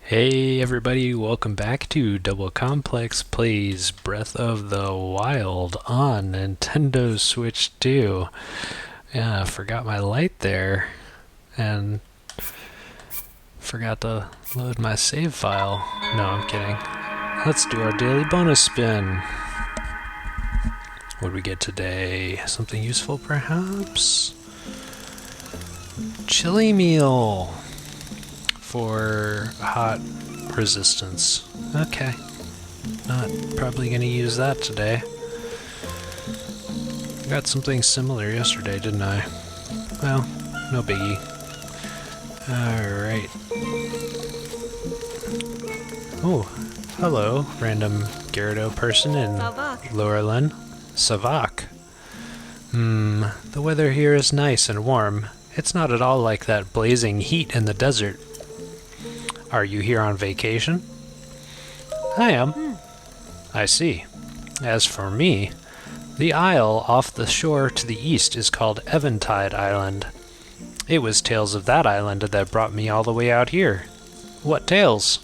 Hey everybody, welcome back to Double Complex Plays Breath of the Wild on Nintendo Switch 2. Yeah, I forgot my light there and forgot to load my save file. No, I'm kidding. Let's do our daily bonus spin. What do we get today? Something useful perhaps? Chili meal for hot resistance. Okay. Not probably going to use that today. Got something similar yesterday, didn't I? Well, no biggie. Alright. Oh, hello, random Gyarados person in Laurelin. Savak. The weather here is nice and warm. It's not at all like that blazing heat in the desert. Are you here on vacation? I am. I see. As for me, the isle off the shore to the east is called Eventide Island. It was tales of that island that brought me all the way out here. What tales?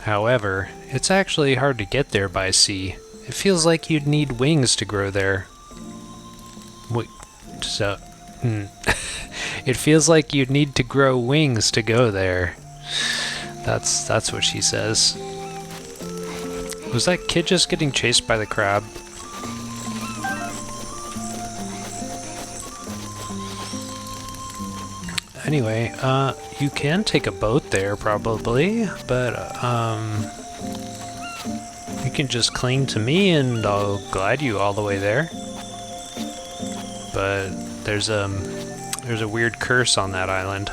However, it's actually hard to get there by sea. It feels like you'd need wings to grow there. Wait, so... It feels like you'd need to grow wings to go there. That's what she says. Was that kid just getting chased by the crab? Anyway, you can take a boat there probably, but you can just cling to me and I'll glide you all the way there. But there's a weird curse on that island.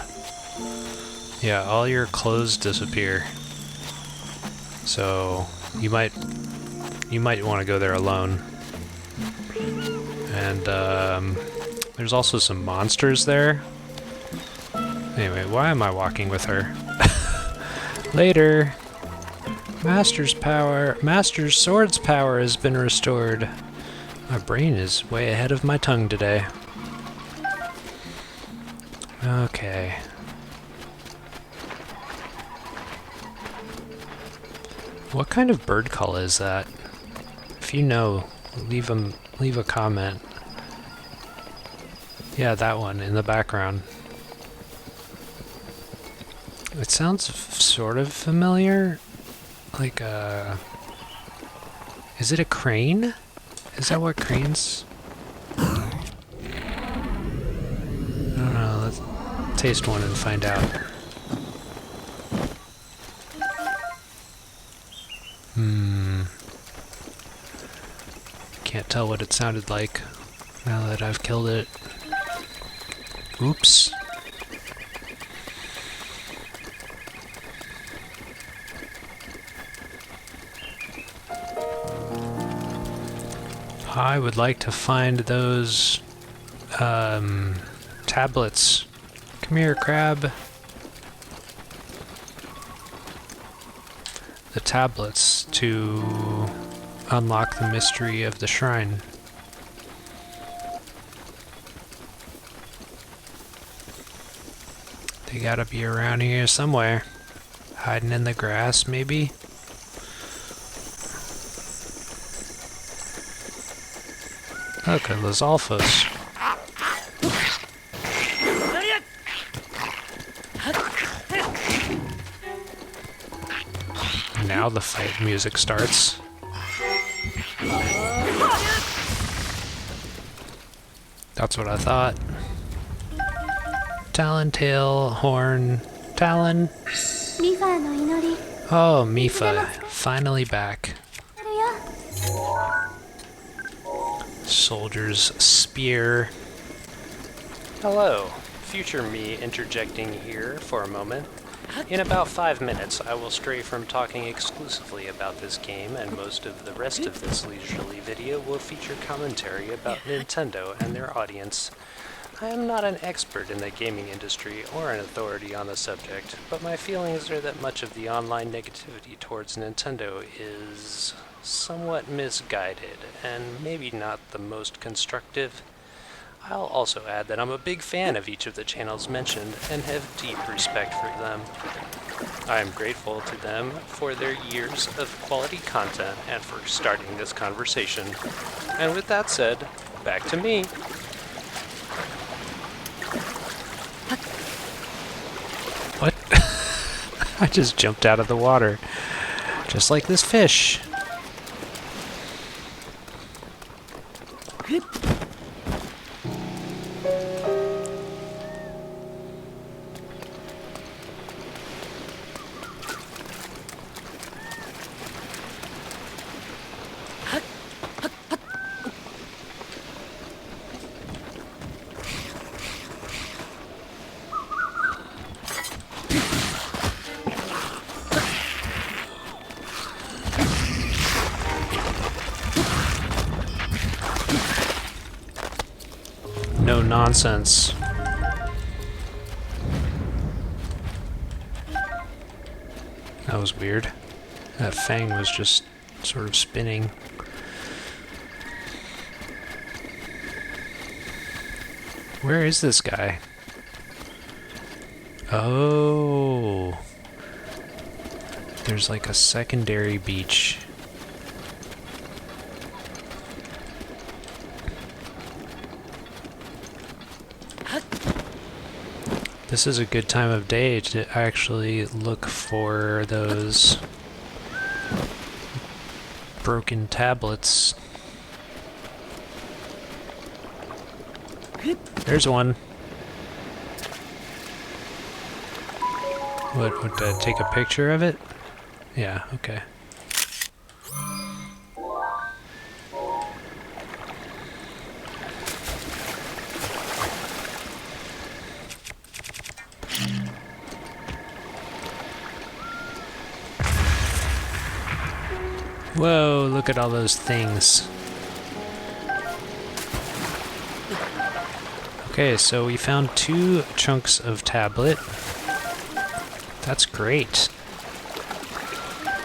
Yeah, all your clothes disappear. So you might want to go there alone. And there's also some monsters there. Anyway, why am I walking with her? Later. Master's Sword's power has been restored. My brain is way ahead of my tongue today. Okay. What kind of bird call is that? If you know, leave a comment. Yeah, that one in the background. It sounds sort of familiar. Like is it a crane? Is that what cranes? I don't know, let's taste one and find out. Can't tell what it sounded like now that I've killed it. Oops. I would like to find those tablets. Come here, crab. The tablets to unlock the mystery of the shrine. They gotta be around here somewhere. Hiding in the grass, maybe? Look at those alphas. Now the fight music starts. That's what I thought. Talon, tail, horn, talon. Oh, Mifa, finally back. Soldier's spear. Hello, future me interjecting here for a moment. In about 5 minutes, I will stray from talking exclusively about this game, and most of the rest of this leisurely video will feature commentary about Nintendo and their audience. I am not an expert in the gaming industry or an authority on the subject, but my feelings are that much of the online negativity towards Nintendo is somewhat misguided, and maybe not the most constructive. I'll also add that I'm a big fan of each of the channels mentioned and have deep respect for them. I am grateful to them for their years of quality content and for starting this conversation. And with that said, back to me. What? I just jumped out of the water. Just like this fish. No nonsense. That was weird. That fang was just sort of spinning. Where is this guy? Oh. There's like a secondary beach. This is a good time of day to actually look for those broken tablets. There's one. What, would I take a picture of it? Yeah, okay. Whoa, look at all those things. Okay, so we found 2 chunks of tablet. That's great.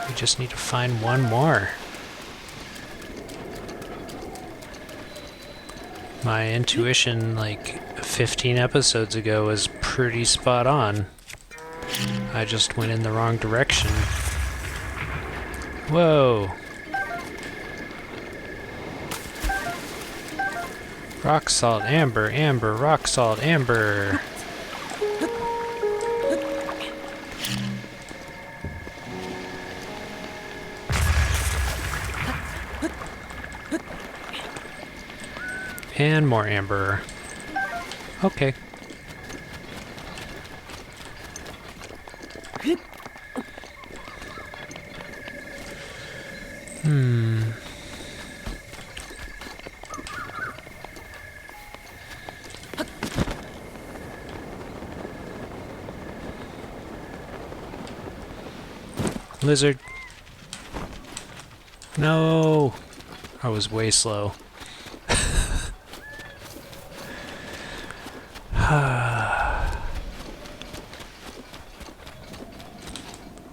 We just need to find 1 more. My intuition, like 15 episodes ago, was pretty spot on. I just went in the wrong direction. Whoa! Rock salt, amber, amber, rock salt, amber. And more amber. Okay. Lizard. No! I was way slow.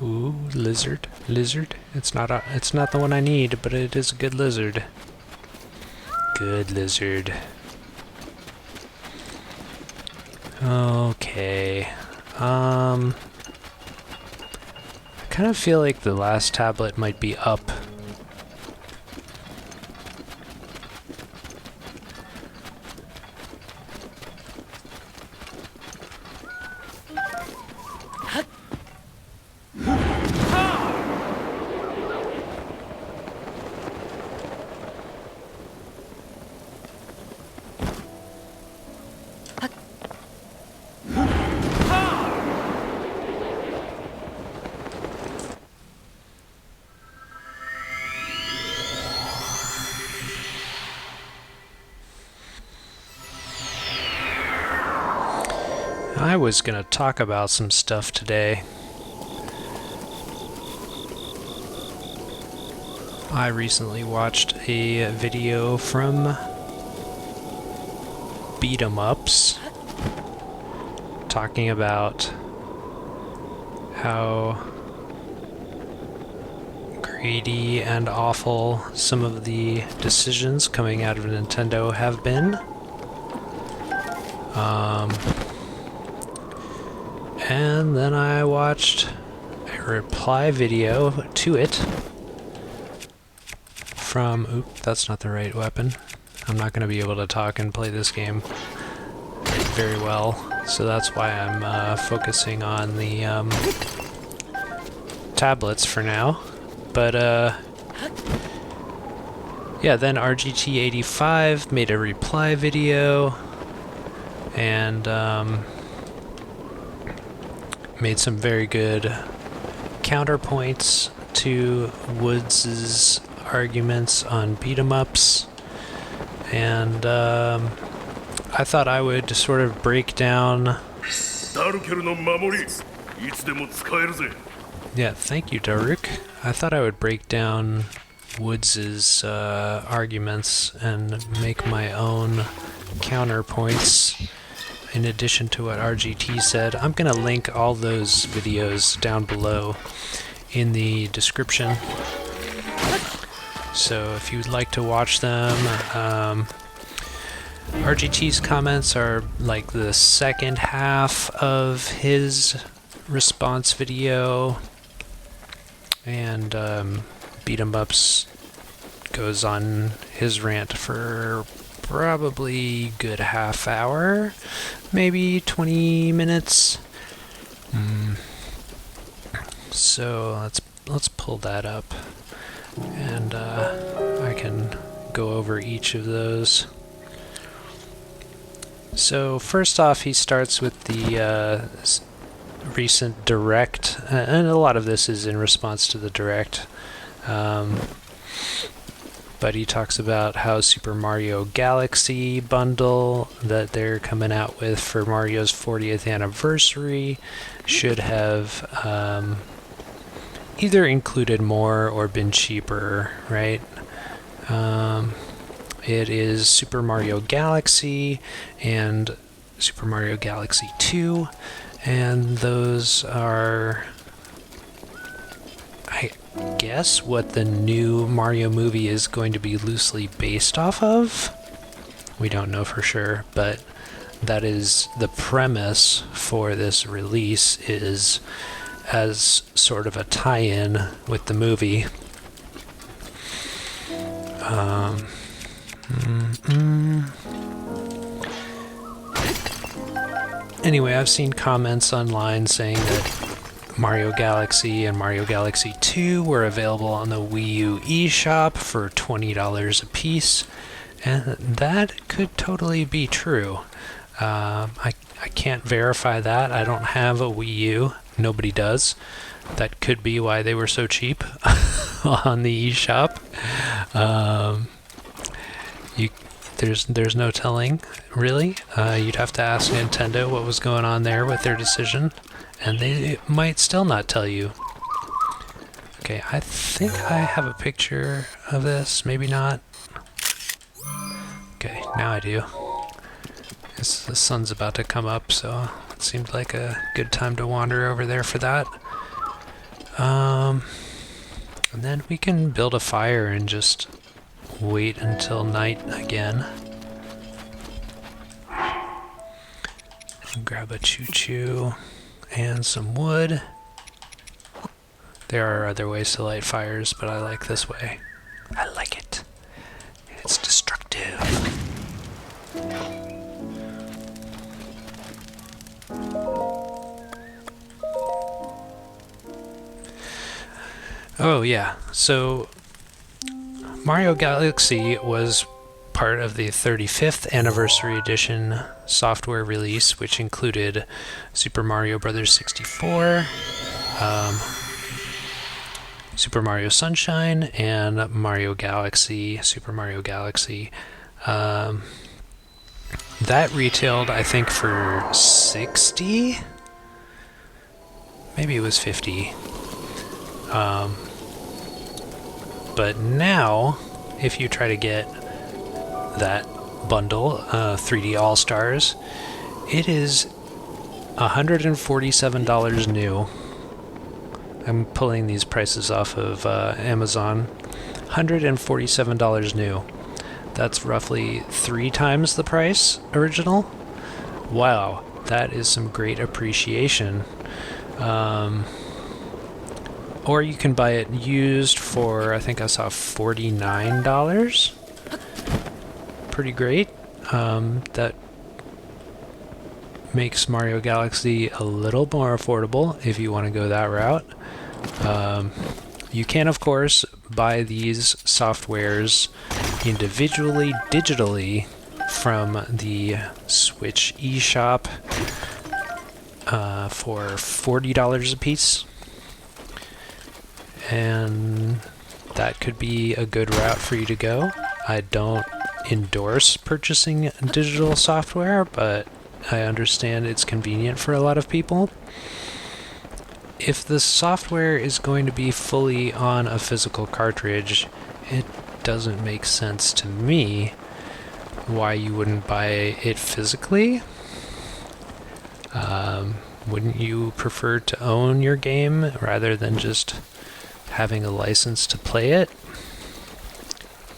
Ooh, lizard. Lizard. It's not the one I need, but it is a good lizard. Good lizard. Okay. I kind of feel like the last tablet might be up. I was gonna talk about some stuff today. I recently watched a video from Beat 'em Ups talking about how greedy and awful some of the decisions coming out of Nintendo have been. And then I watched a reply video to it from... Oop, that's not the right weapon. I'm not going to be able to talk and play this game very well, so that's why I'm focusing on the tablets for now. But yeah, then RGT85 made a reply video and made some very good counterpoints to Woods' arguments on beat-em-ups. And I thought I would sort of break down... Yeah, thank you, Daruk. I thought I would break down Woods' arguments and make my own counterpoints in addition to what RGT said. I'm going to link all those videos down below in the description. So if you'd like to watch them, RGT's comments are like the second half of his response video, and Beat 'em Ups goes on his rant for probably good half hour, maybe 20 minutes. So let's pull that up, and I can go over each of those. So first off, he starts with the recent Direct, and a lot of this is in response to the Direct, but he talks about how Super Mario Galaxy bundle that they're coming out with for Mario's 40th anniversary should have either included more or been cheaper, right? It is Super Mario Galaxy and Super Mario Galaxy 2, and those are, I guess, what the new Mario movie is going to be loosely based off of. We don't know for sure, but that is the premise for this release, is as sort of a tie-in with the movie. Anyway, I've seen comments online saying that Mario Galaxy and Mario Galaxy 2 were available on the Wii U eShop for $20 a piece, and that could totally be true. I can't verify that. I don't have a Wii U. Nobody does. That could be why they were so cheap on the eShop. There's no telling, really. You'd have to ask Nintendo what was going on there with their decision, and they might still not tell you. Okay, I think I have a picture of this, maybe not. Okay, now I do. The sun's about to come up, so it seemed like a good time to wander over there for that. And then we can build a fire and just wait until night again. And grab a choo-choo and some wood. There are other ways to light fires, but I like this way. I like it. It's destructive. Oh yeah, so Mario Galaxy was part of the 35th Anniversary Edition software release, which included Super Mario Bros. 64, Super Mario Sunshine, and Mario Galaxy, Super Mario Galaxy. That retailed, I think, for 60? Maybe it was 50. But now, if you try to get that bundle, 3D All-Stars, it is $147 new. I'm pulling these prices off of Amazon. $147 new. That's roughly 3 times the price original. Wow, that is some great appreciation. Or you can buy it used for, I think I saw $49. Pretty great. That makes Mario Galaxy a little more affordable if you want to go that route. You can, of course, buy these softwares individually, digitally, from the Switch eShop for $40 a piece. And that could be a good route for you to go. I don't endorse purchasing digital software, but I understand it's convenient for a lot of people. If the software is going to be fully on a physical cartridge, it doesn't make sense to me why you wouldn't buy it physically. Wouldn't you prefer to own your game rather than just having a license to play it?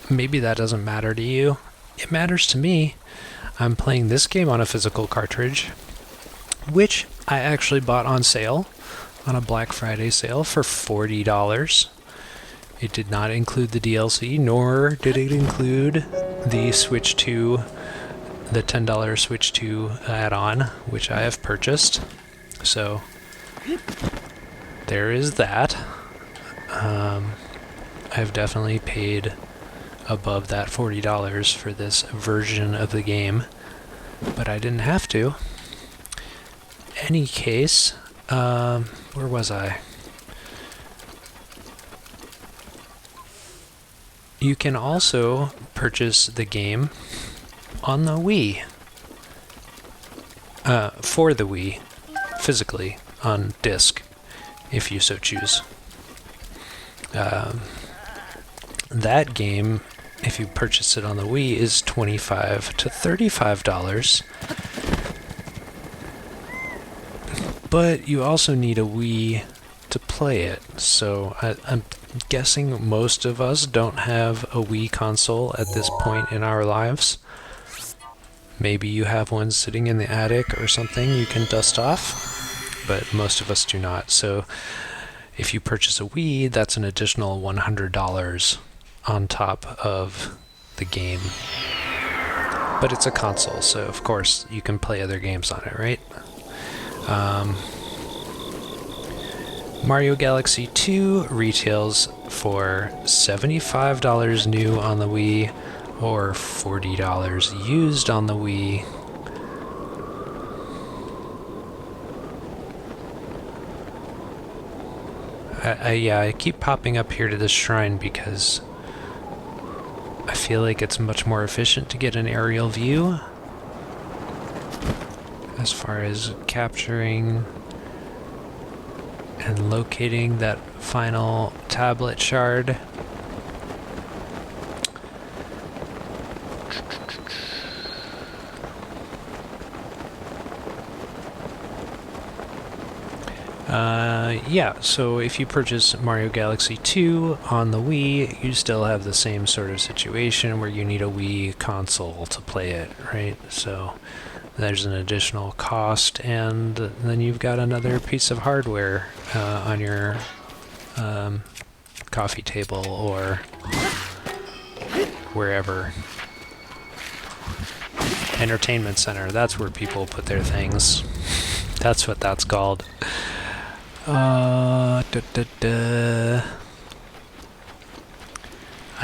Maybe that doesn't matter to you. It matters to me. I'm playing this game on a physical cartridge, which I actually bought on sale, on a Black Friday sale for $40. It did not include the DLC, nor did it include the Switch 2, the $10 Switch 2 add-on, which I have purchased. So there is that. I've definitely paid above that $40 for this version of the game, but I didn't have to. Any case, where was I? You can also purchase the game on the Wii, for the Wii, physically, on disc, if you so choose. That game, if you purchase it on the Wii, is $25 to $35. But you also need a Wii to play it, so I'm guessing most of us don't have a Wii console at this point in our lives. Maybe you have one sitting in the attic or something you can dust off, but most of us do not. So if you purchase a Wii, that's an additional $100 on top of the game. But it's a console, so of course you can play other games on it, right? Mario Galaxy 2 retails for $75 new on the Wii, or $40 used on the Wii. I keep popping up here to this shrine because I feel like it's much more efficient to get an aerial view as far as capturing and locating that final tablet shard. Yeah, so if you purchase Mario Galaxy 2 on the Wii, you still have the same sort of situation where you need a Wii console to play it, right? So there's an additional cost, and then you've got another piece of hardware on your coffee table or wherever. Entertainment center, that's where people put their things. That's what that's called. I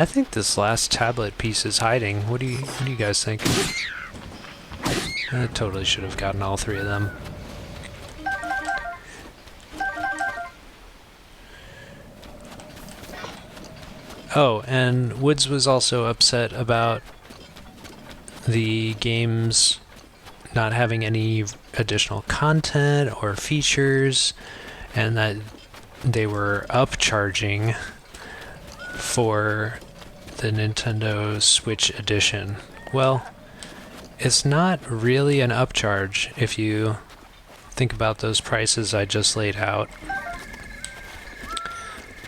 think this last tablet piece is hiding. What do you guys think? I totally should have gotten all three of them. Oh, and Woods was also upset about the games not having any additional content or features, and that they were upcharging for the Nintendo Switch Edition. Well, it's not really an upcharge if you think about those prices I just laid out.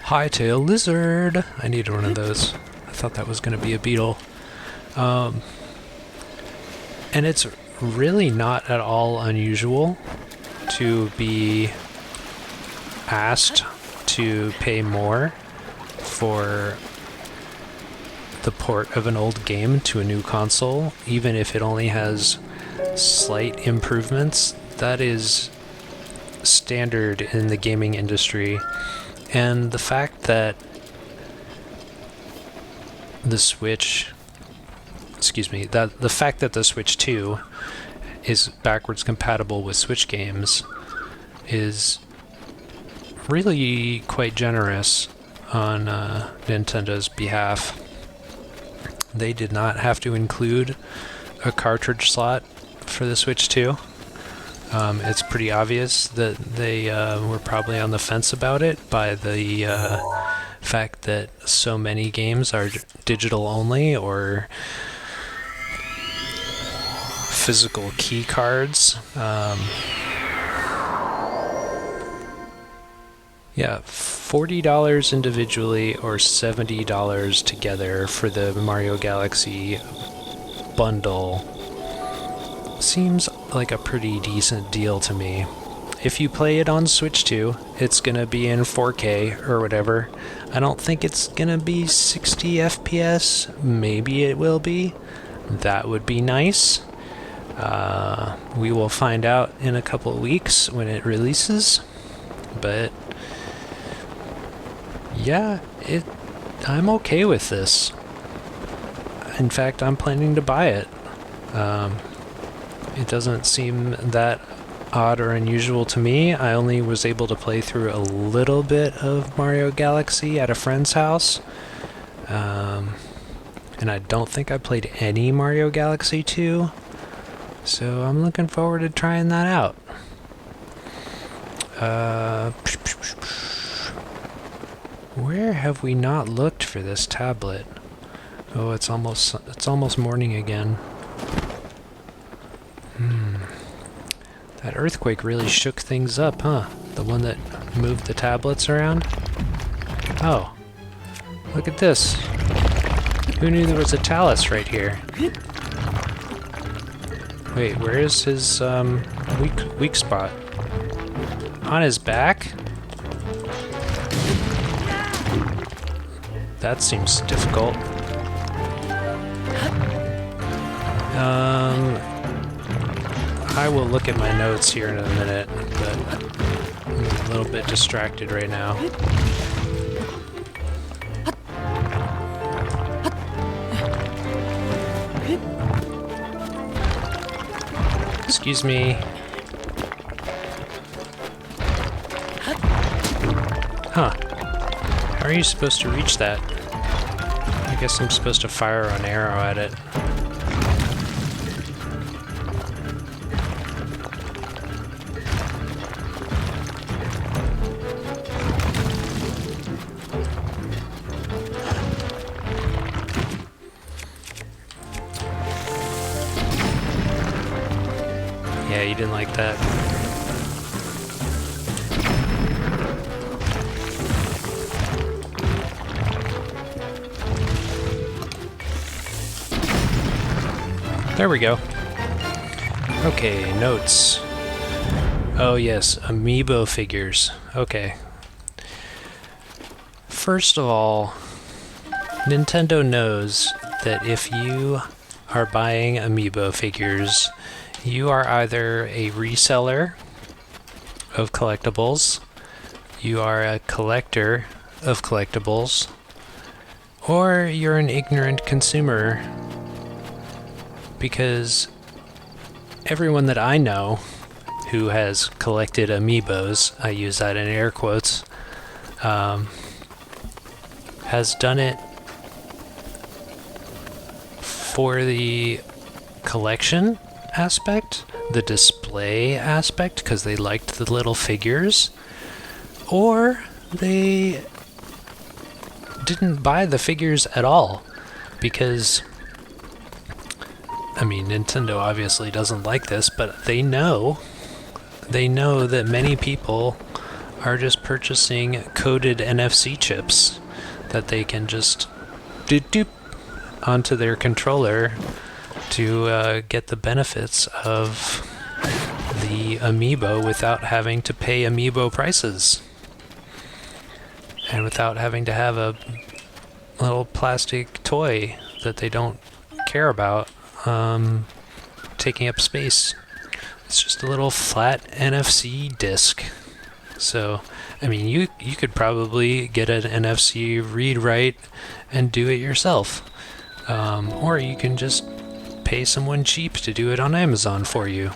Hightail lizard! I needed one of those. I thought that was going to be a beetle. And it's really not at all unusual to be asked to pay more for the port of an old game to a new console, even if it only has slight improvements. That is standard in the gaming industry, and the fact that the Switch, the fact that the Switch 2 is backwards compatible with Switch games is really quite generous on Nintendo's behalf. They did not have to include a cartridge slot for the Switch 2. It's pretty obvious that they were probably on the fence about it by the fact that so many games are digital only or physical key cards. Yeah, $40 individually or $70 together for the Mario Galaxy bundle seems like a pretty decent deal to me. If you play it on Switch 2, it's gonna be in 4K or whatever. I don't think it's gonna be 60 FPS. Maybe it will be. That would be nice. We will find out in a couple of weeks when it releases. But yeah, I'm okay with this. In fact, I'm planning to buy it. It doesn't seem that odd or unusual to me. I only was able to play through a little bit of Mario Galaxy at a friend's house. And I don't think I played any Mario Galaxy 2. So I'm looking forward to trying that out. Where have we not looked for this tablet? Oh, it's almost morning again. That earthquake really shook things up, huh? The one that moved the tablets around? Oh, look at this. Who knew there was a Talus right here? Wait, where is his weak spot? On his back? That seems difficult. I will look at my notes here in a minute, but I'm a little bit distracted right now. Excuse me. Huh. How are you supposed to reach that? I guess I'm supposed to fire an arrow at it. Yeah, you didn't like that. There we go. Okay, notes. Oh yes, Amiibo figures. Okay. First of all, Nintendo knows that if you are buying Amiibo figures, you are either a reseller of collectibles, you are a collector of collectibles, or you're an ignorant consumer, because everyone that I know who has collected Amiibos, I use that in air quotes, has done it for the collection aspect, the display aspect, because they liked the little figures, or they didn't buy the figures at all, because I mean, Nintendo obviously doesn't like this, but they know that many people are just purchasing coded NFC chips that they can just doop onto their controller to get the benefits of the Amiibo without having to pay Amiibo prices. And without having to have a little plastic toy that they don't care about taking up space. It's just a little flat NFC disc. So, I mean, you could probably get an NFC read-write and do it yourself. Or you can just pay someone cheap to do it on Amazon for you.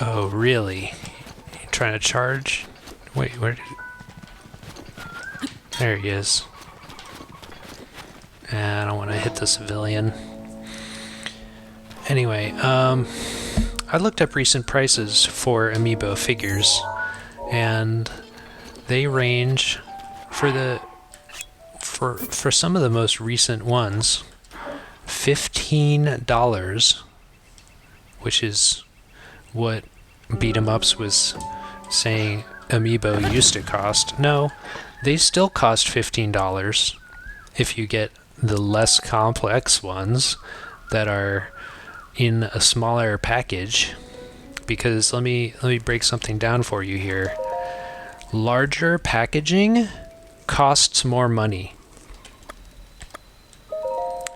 Oh, really? You trying to charge? Wait, where did... There he is. And I don't want to hit the civilian. Anyway, I looked up recent prices for Amiibo figures, and they range for some of the most recent ones, $15, which is what Beat 'em Ups was saying Amiibo used to cost. No, they still cost $15 if you get the less complex ones that are in a smaller package. Because let me break something down for you here. Larger packaging costs more money.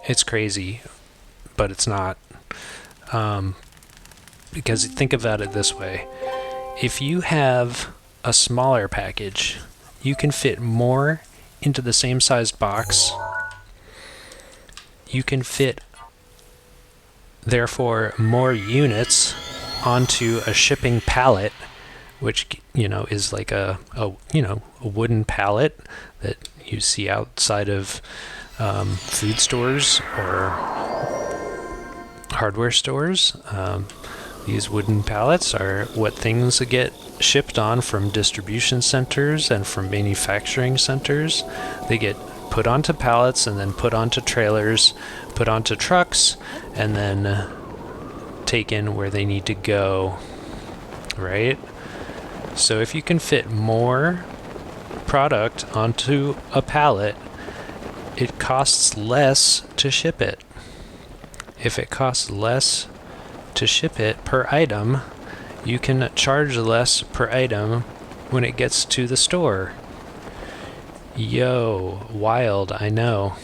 It's crazy, but it's not. Because think about it this way. If you have a smaller package, you can fit more into the same sized box. You can fit, therefore, more units onto a shipping pallet, which, you know, is like a wooden pallet that you see outside of food stores or hardware stores. These wooden pallets are what things get shipped on from distribution centers and from manufacturing centers. They get put onto pallets and then put onto trailers, put onto trucks, and then taken where they need to go, right? So if you can fit more product onto a pallet, it costs less to ship it. If it costs less to ship it per item, you can charge less per item when it gets to the store. Yo, wild, I know.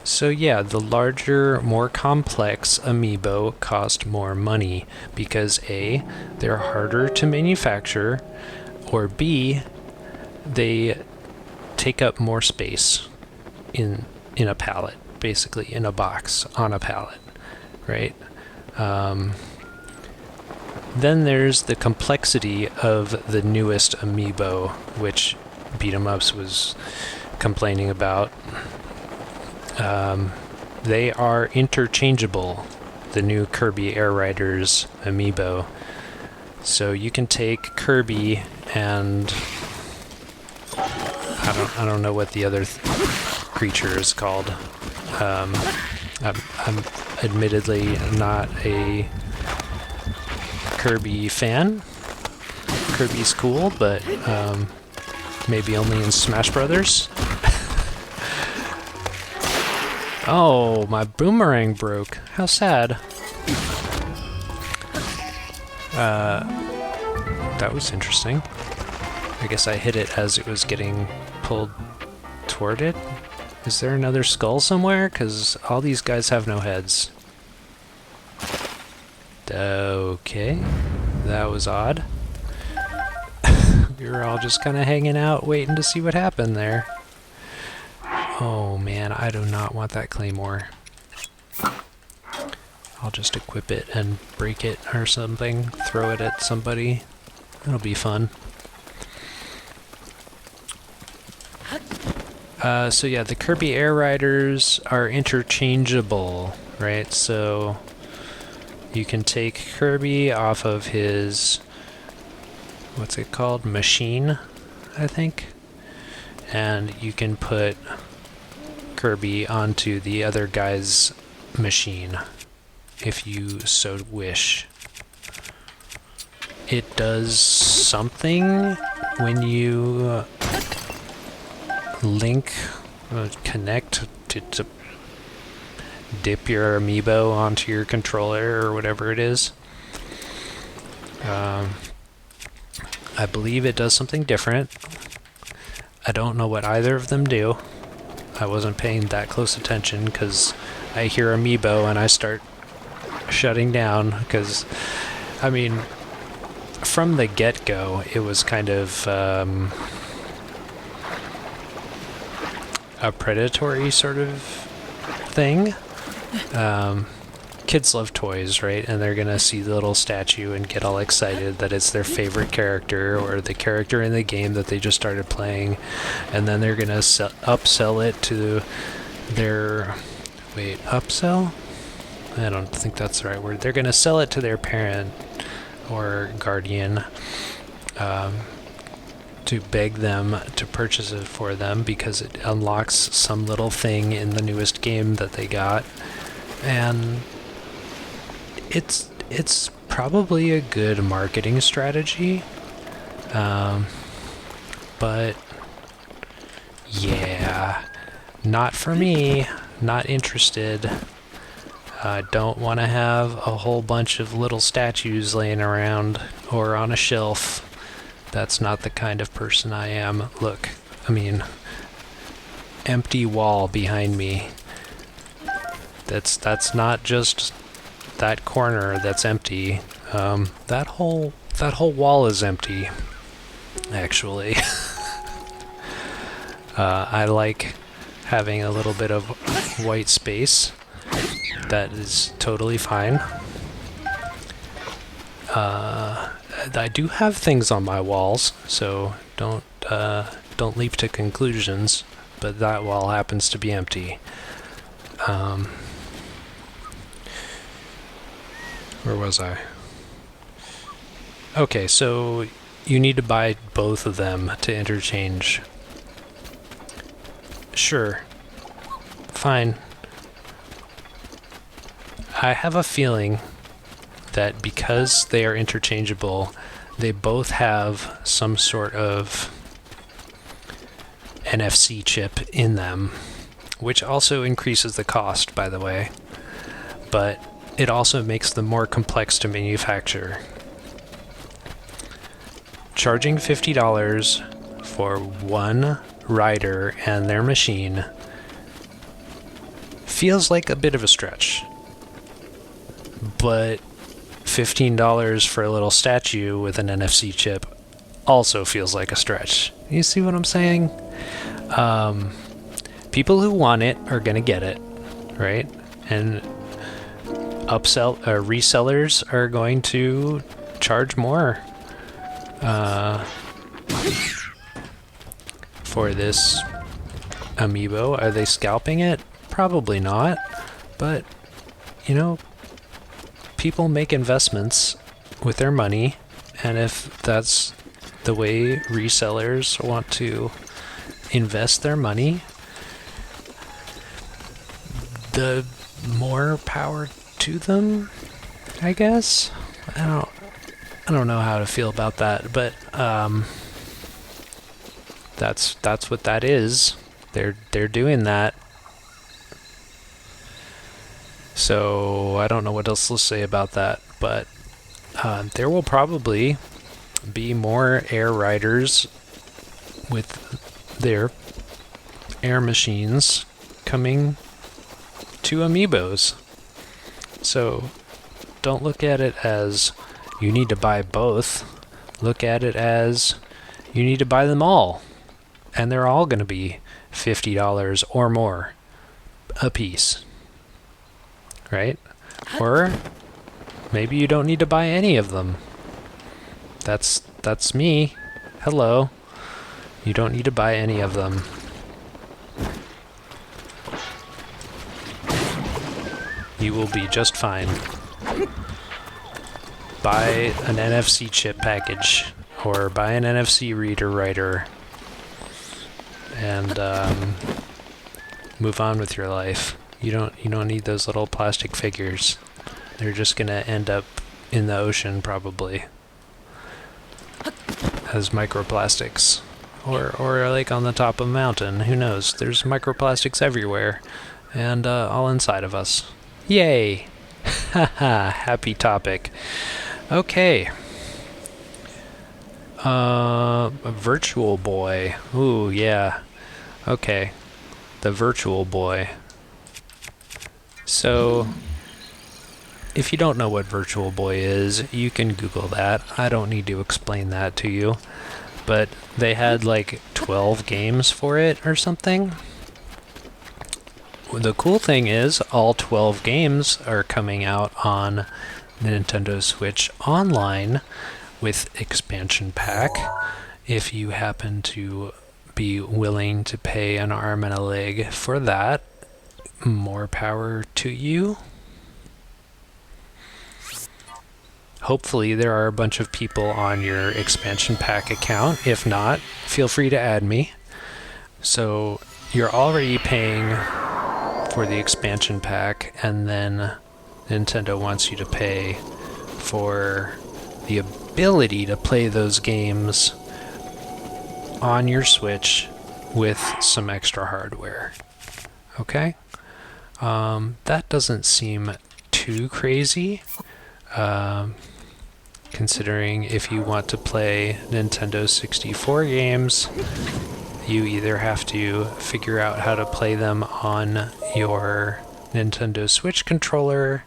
So yeah, the larger, more complex Amiibo cost more money because A, they're harder to manufacture, or B, they take up more space in a pallet, basically in a box on a pallet, right? Then there's the complexity of the newest Amiibo, which Beat 'em Ups was complaining about. They are interchangeable, the new Kirby Air Riders Amiibo. So you can take Kirby and I don't know what the other creature is called. I'm admittedly not a Kirby fan. Kirby's cool, but maybe only in Smash Brothers. Oh, my boomerang broke. How sad. That was interesting. I guess I hit it as it was getting pulled toward it. Is there another skull somewhere? Because all these guys have no heads. Okay, that was odd. We were all just kind of hanging out, waiting to see what happened there. Oh man, I do not want that claymore. I'll just equip it and break it or something, throw it at somebody. That'll be fun. So yeah, the Kirby Air Riders are interchangeable, right? So you can take Kirby off of his, what's it called? Machine, I think. And you can put Kirby onto the other guy's machine, if you so wish. It does something when you link, connect to dip your amiibo onto your controller or whatever it is. I believe it does something different. I don't know what either of them do. I wasn't paying that close attention because I hear amiibo and I start shutting down because, I mean, from the get-go, it was kind of a predatory sort of thing. Kids love toys, right? And they're gonna see the little statue and get all excited that it's their favorite character or the character in the game that they just started playing, and then they're gonna upsell it to their... Wait, upsell? I don't think that's the right word. They're gonna sell it to their parent or guardian to beg them to purchase it for them because it unlocks some little thing in the newest game that they got. And it's probably a good marketing strategy, but yeah, not for me. Not interested. Don't want to have a whole bunch of little statues laying around or on a shelf. That's not the kind of person I am. Look, I mean, empty wall behind me. That's not just that corner that's empty. That whole wall is empty, actually. I like having a little bit of white space. That is totally fine. I do have things on my walls, so don't leap to conclusions. But that wall happens to be empty. Where was I? Okay, so you need to buy both of them to interchange. Sure. Fine. I have a feeling that because they are interchangeable, they both have some sort of NFC chip in them, which also increases the cost, by the way, but it also makes them more complex to manufacture. Charging $50 for one rider and their machine feels like a bit of a stretch, but $15 for a little statue with an NFC chip also feels like a stretch. You see what I'm saying? People who want it are gonna get it, right? And resellers are going to charge more for this amiibo. Are they scalping it? Probably not, but you know, people make investments with their money, and if that's the way resellers want to invest their money, the more power to them, I guess. I don't know how to feel about that, but that's what that is. They're doing that. So I don't know what else to say about that, but there will probably be more air riders with their air machines coming to amiibos. So don't look at it as you need to buy both. Look at it as you need to buy them all. And they're all going to be $50 or more a piece. Right? Or maybe you don't need to buy any of them. That's me. Hello. You don't need to buy any of them. You will be just fine. Buy an NFC chip package, or buy an NFC reader writer, and move on with your life. You don't need those little plastic figures. They're just gonna end up in the ocean probably as microplastics. or like on the top of a mountain. Who knows? There's microplastics everywhere, and all inside of us. Yay! Haha, happy topic. Okay. A Virtual Boy. Ooh, yeah. Okay. The Virtual Boy. So, if you don't know what Virtual Boy is, you can Google that. I don't need to explain that to you. But they had like 12 games for it or something. The cool thing is, all 12 games are coming out on Nintendo Switch Online with expansion pack. If you happen to be willing to pay an arm and a leg for that, more power to you. Hopefully there are a bunch of people on your expansion pack account. If not, feel free to add me. So you're already paying for the expansion pack, and then Nintendo wants you to pay for the ability to play those games on your Switch with some extra hardware. Okay? That doesn't seem too crazy, considering if you want to play Nintendo 64 games, you either have to figure out how to play them on your Nintendo Switch controller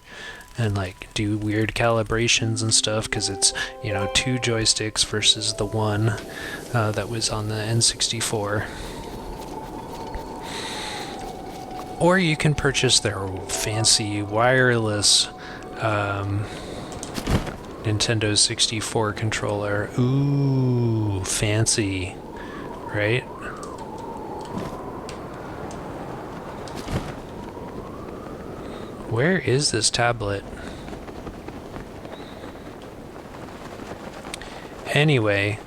and like do weird calibrations and stuff, because it's, you know, 2 joysticks versus the one that was on the N64. Or you can purchase their fancy wireless Nintendo 64 controller. Ooh, fancy, right? Where is this tablet? Anyway,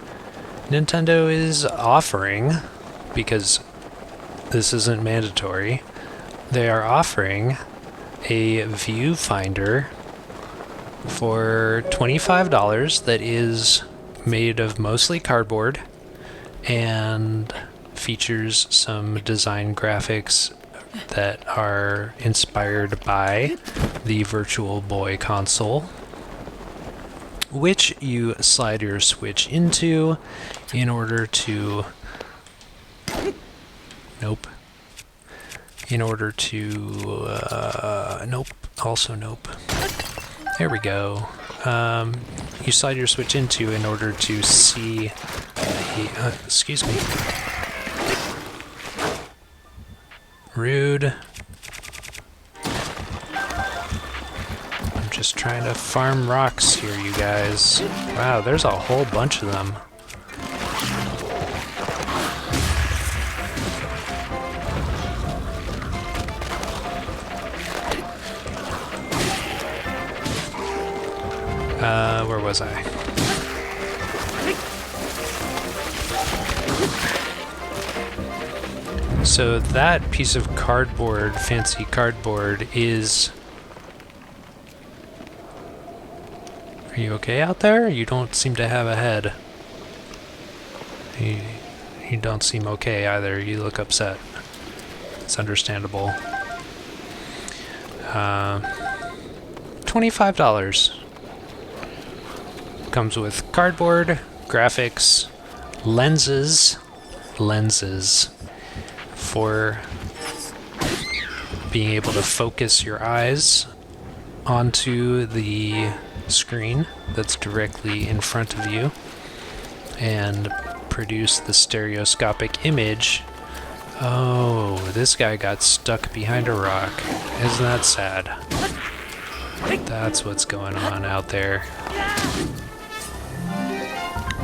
Nintendo is offering, because this isn't mandatory, they are offering a viewfinder for $25 that is made of mostly cardboard and features some design graphics that are inspired by the Virtual Boy console, which you slide your Switch into in order to... Nope. In order to... Nope. Also nope. There we go. You slide your Switch into in order to see... excuse me. Rude. I'm just trying to farm rocks here, you guys. Wow, there's a whole bunch of them. Where was I? So that piece of cardboard, fancy cardboard, is... Are you okay out there? You don't seem to have a head. You don't seem okay either. You look upset. It's understandable. $25. Comes with cardboard, graphics, lenses for being able to focus your eyes onto the screen that's directly in front of you and produce the stereoscopic image. Oh, this guy got stuck behind a rock. Isn't that sad? That's what's going on out there.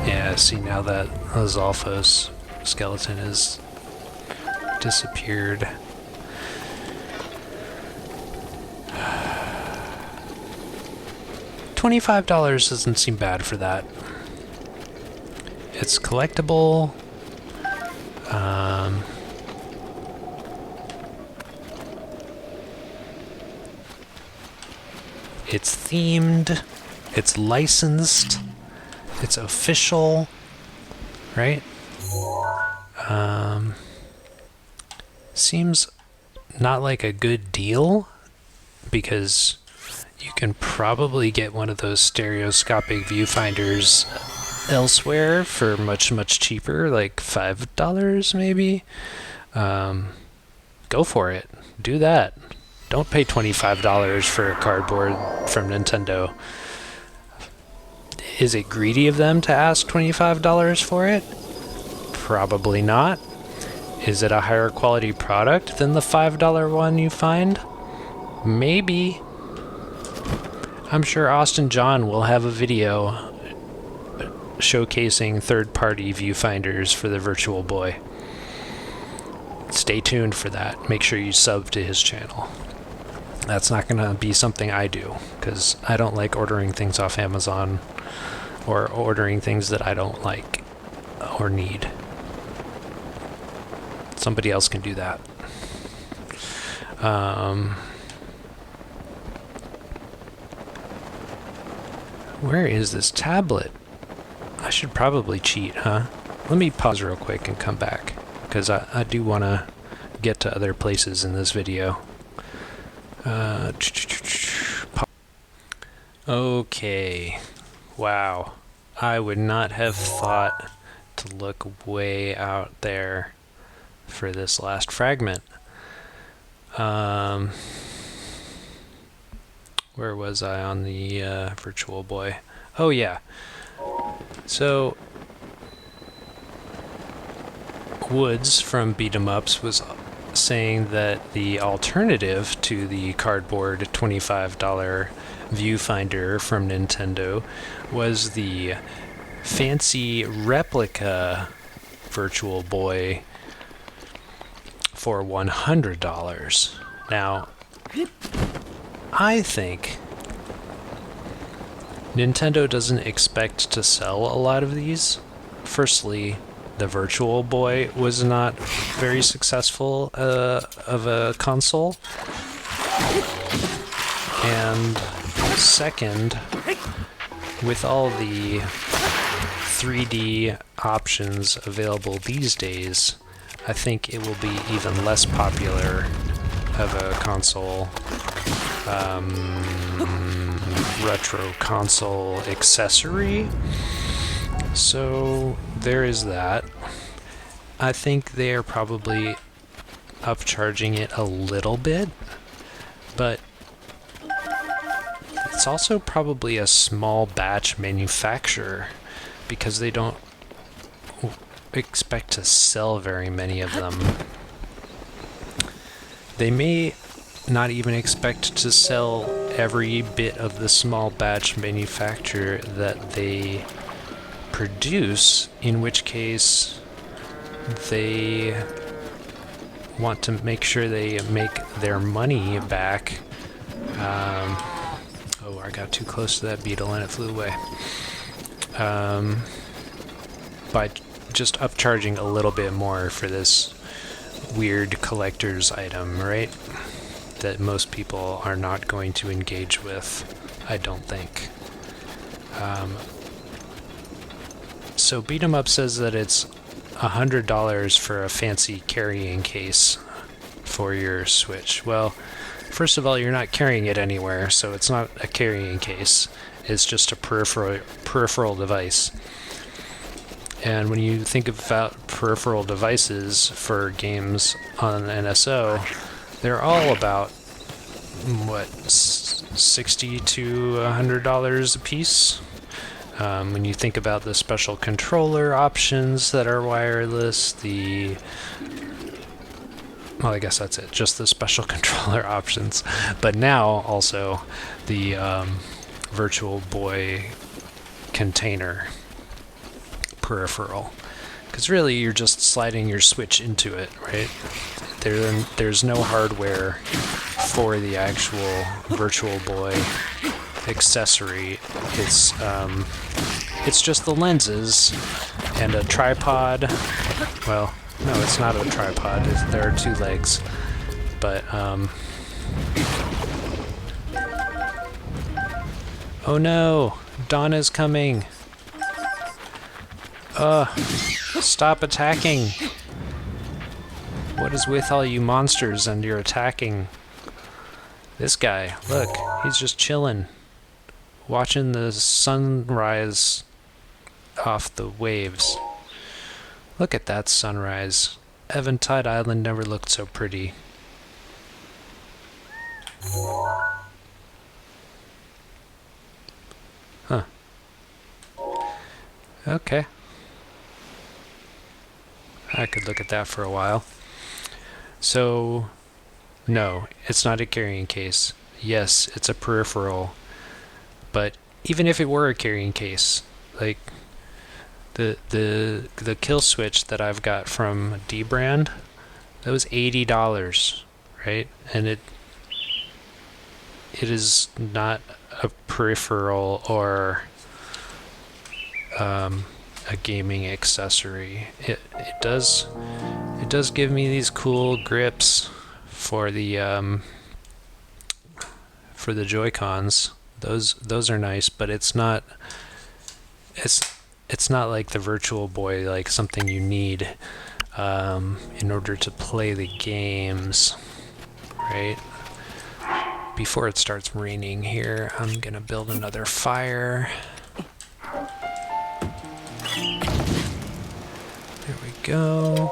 Yeah, see, now that Zolfo's skeleton is disappeared. $25 doesn't seem bad for that. It's collectible. It's themed. It's licensed. It's official. Right? Seems not like a good deal, because you can probably get one of those stereoscopic viewfinders elsewhere for much, much cheaper, like $5 maybe. Go for it. Do that. Don't pay $25 for a cardboard from Nintendo. Is it greedy of them to ask $25 for it? Probably not. Is it a higher quality product than the $5 one you find? Maybe. I'm sure Austin John will have a video showcasing third-party viewfinders for the Virtual Boy. Stay tuned for that. Make sure you sub to his channel. That's not going to be something I do, because I don't like ordering things off Amazon or ordering things that I don't like or need. Somebody else can do that. Where is this tablet? I should probably cheat, huh? Let me pause real quick and come back, because I do want to get to other places in this video. Okay. Wow. I would not have thought to look way out there for this last fragment. Where was I on the Virtual Boy? Oh yeah. So Woods from Beat 'em Ups was saying that the alternative to the cardboard $25 viewfinder from Nintendo was the fancy replica Virtual Boy for $100. Now, I think Nintendo doesn't expect to sell a lot of these. Firstly, the Virtual Boy was not very successful of a console. And second, with all the 3D options available these days, I think it will be even less popular of a console, retro console accessory. So there is that. I think they are probably upcharging it a little bit, but it's also probably a small batch manufacturer, because they don't expect to sell very many of them. They may not even expect to sell every bit of the small batch manufacture that they produce, in which case they want to make sure they make their money back. Oh, I got too close to that beetle and it flew away. By just upcharging a little bit more for this weird collector's item, right? That most people are not going to engage with, I don't think. So Beat 'em Up says that it's $100 for a fancy carrying case for your Switch. Well, first of all, you're not carrying it anywhere, so it's not a carrying case. It's just a peripheral device. And when you think about peripheral devices for games on NSO, they're all about, what, $60 to $100 a piece? When you think about the special controller options that are wireless, well, I guess that's it, just the special controller options. But now also the Virtual Boy container peripheral. Because really you're just sliding your Switch into it, right? There's no hardware for the actual Virtual Boy accessory. It's just the lenses and a tripod. Well, no, it's not a tripod. There are two legs. But, oh no! Donna's coming! Stop attacking! What is with all you monsters and your attacking? This guy, look, he's just chilling, watching the sunrise off the waves. Look at that sunrise. Eventide Island never looked so pretty. Huh. Okay. I could look at that for a while. So, no, it's not a carrying case. Yes, it's a peripheral. But even if it were a carrying case, like the kill switch that I've got from D-Brand, that was $80, right? And it is not a peripheral or a gaming accessory. It does give me these cool grips for the Joy-Cons. Those are nice, but it's not like the Virtual Boy, like something you need in order to play the games, right? Before it starts raining here, I'm gonna build another fire. There we go.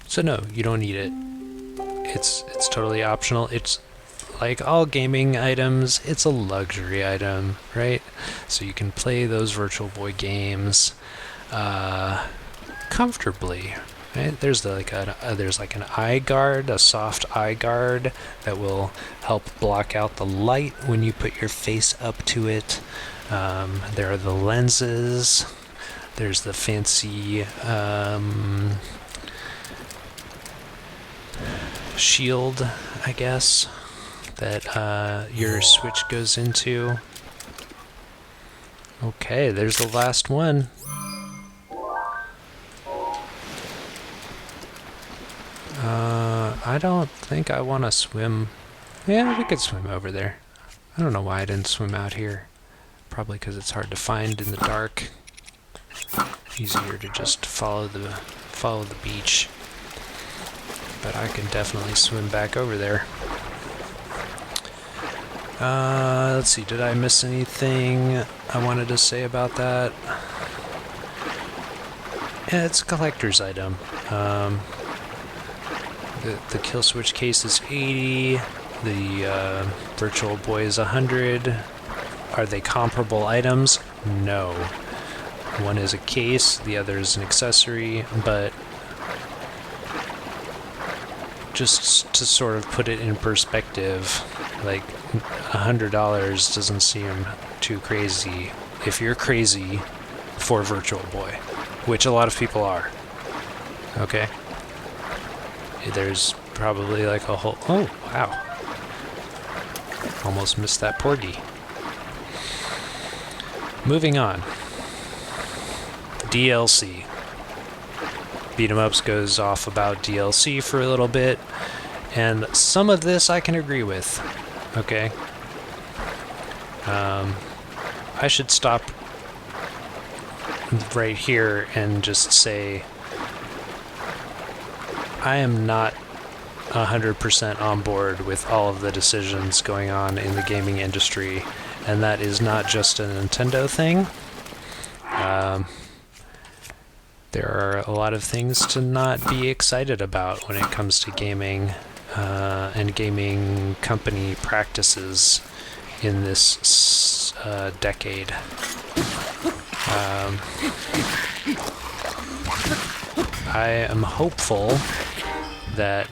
So no, you don't need it. It's totally optional. It's like all gaming items, it's a luxury item, right? So you can play those Virtual Boy games comfortably, right? There's like an eye guard, a soft eye guard that will help block out the light when you put your face up to it. There are the lenses. There's the fancy shield, I guess, that your Switch goes into. Okay, there's the last one. I don't think I want to swim. Yeah, we could swim over there. I don't know why I didn't swim out here. Probably because it's hard to find in the dark. Easier to just follow the beach. But I can definitely swim back over there. Let's see, did I miss anything I wanted to say about that? Yeah, it's a collector's item. The kill switch case is 80. The Virtual Boy is 100. Are they comparable items? No. One is a case, the other is an accessory, but just to sort of put it in perspective, like $100 doesn't seem too crazy if you're crazy for Virtual Boy, which a lot of people are. Okay? There's probably like a whole... Oh, wow. Almost missed that porgy. Moving on. DLC. Beat 'em Ups goes off about DLC for a little bit, and some of this I can agree with. Okay? I should stop right here and just say I am not 100% on board with all of the decisions going on in the gaming industry, and that is not just a Nintendo thing. There are a lot of things to not be excited about when it comes to gaming and gaming company practices in this decade. I am hopeful that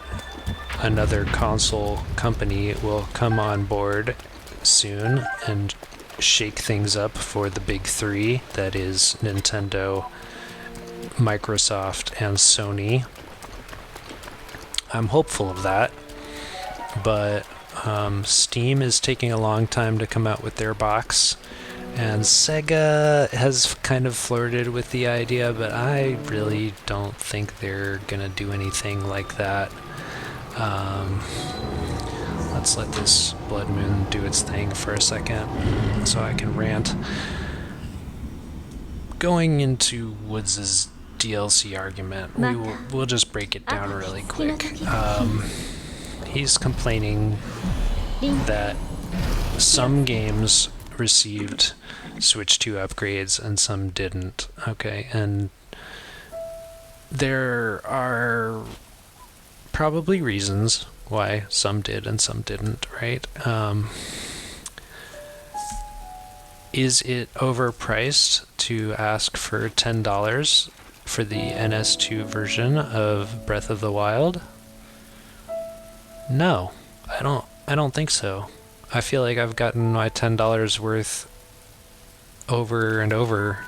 another console company will come on board soon and shake things up for the big three, that is Nintendo, Microsoft, and Sony. I'm hopeful of that, but Steam is taking a long time to come out with their box, and Sega has kind of flirted with the idea, but I really don't think they're gonna do anything like that. Let's let this Blood Moon do its thing for a second so I can rant. going into Woods' DLC argument, we'll just break it down really quick. He's complaining that some games received Switch 2 upgrades and some didn't. Okay, and there are probably reasons why some did and some didn't, right? Is it overpriced to ask for $10 for the NS2 version of Breath of the Wild? No, I don't think so. I feel like I've gotten my $10 worth over and over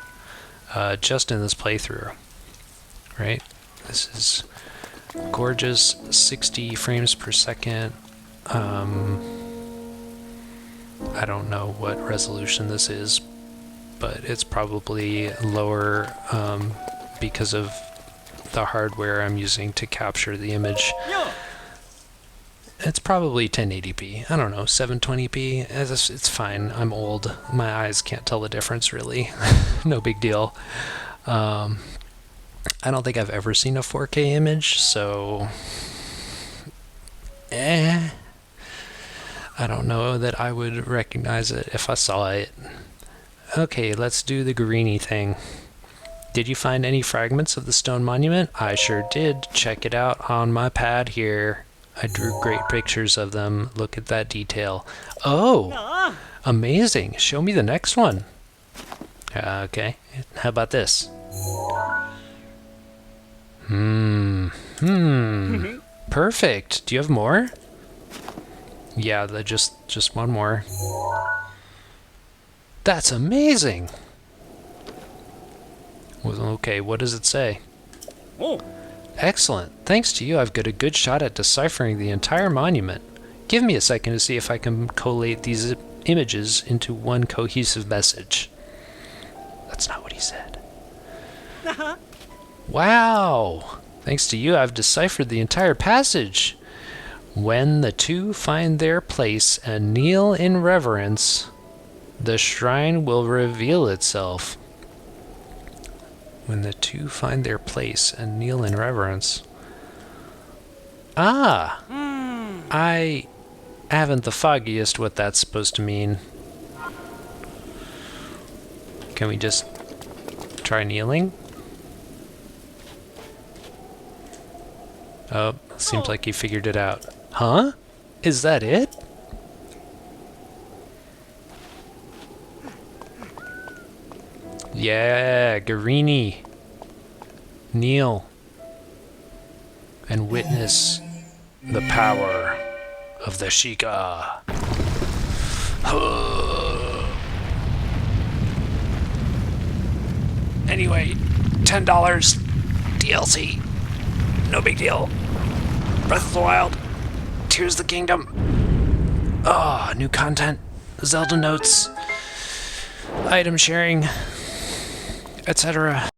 just in this playthrough, right? This is gorgeous, 60 frames per second. I don't know what resolution this is, but it's probably lower because of the hardware I'm using to capture the image. It's probably 1080p. I don't know, 720p. It's fine. I'm old. My eyes can't tell the difference, really. No big deal. I don't think I've ever seen a 4K image, so... I don't know that I would recognize it if I saw it. Okay, let's do the greeny thing. Did you find any fragments of the stone monument? I sure did. Check it out on my pad here. I drew great pictures of them. Look at that detail. Oh, amazing. Show me the next one. Okay, how about this? Perfect. Do you have more? Yeah, just one more. That's amazing. Well, okay, what does it say? Oh. Excellent. Thanks to you, I've got a good shot at deciphering the entire monument. Give me a second to see if I can collate these images into one cohesive message. That's not what he said. Wow! Thanks to you, I've deciphered the entire passage. When the two find their place and kneel in reverence, the shrine will reveal itself. When the two find their place and kneel in reverence. Ah! I haven't the foggiest what that's supposed to mean. Can we just try kneeling? Oh, seems like he figured it out. Huh? Is that it? Yeah, Garini. Kneel and witness the power of the Sheikah. Anyway, $10 DLC. No big deal. Breath of the Wild. Tears of the Kingdom. Oh, new content. Zelda notes. Item sharing. Etc.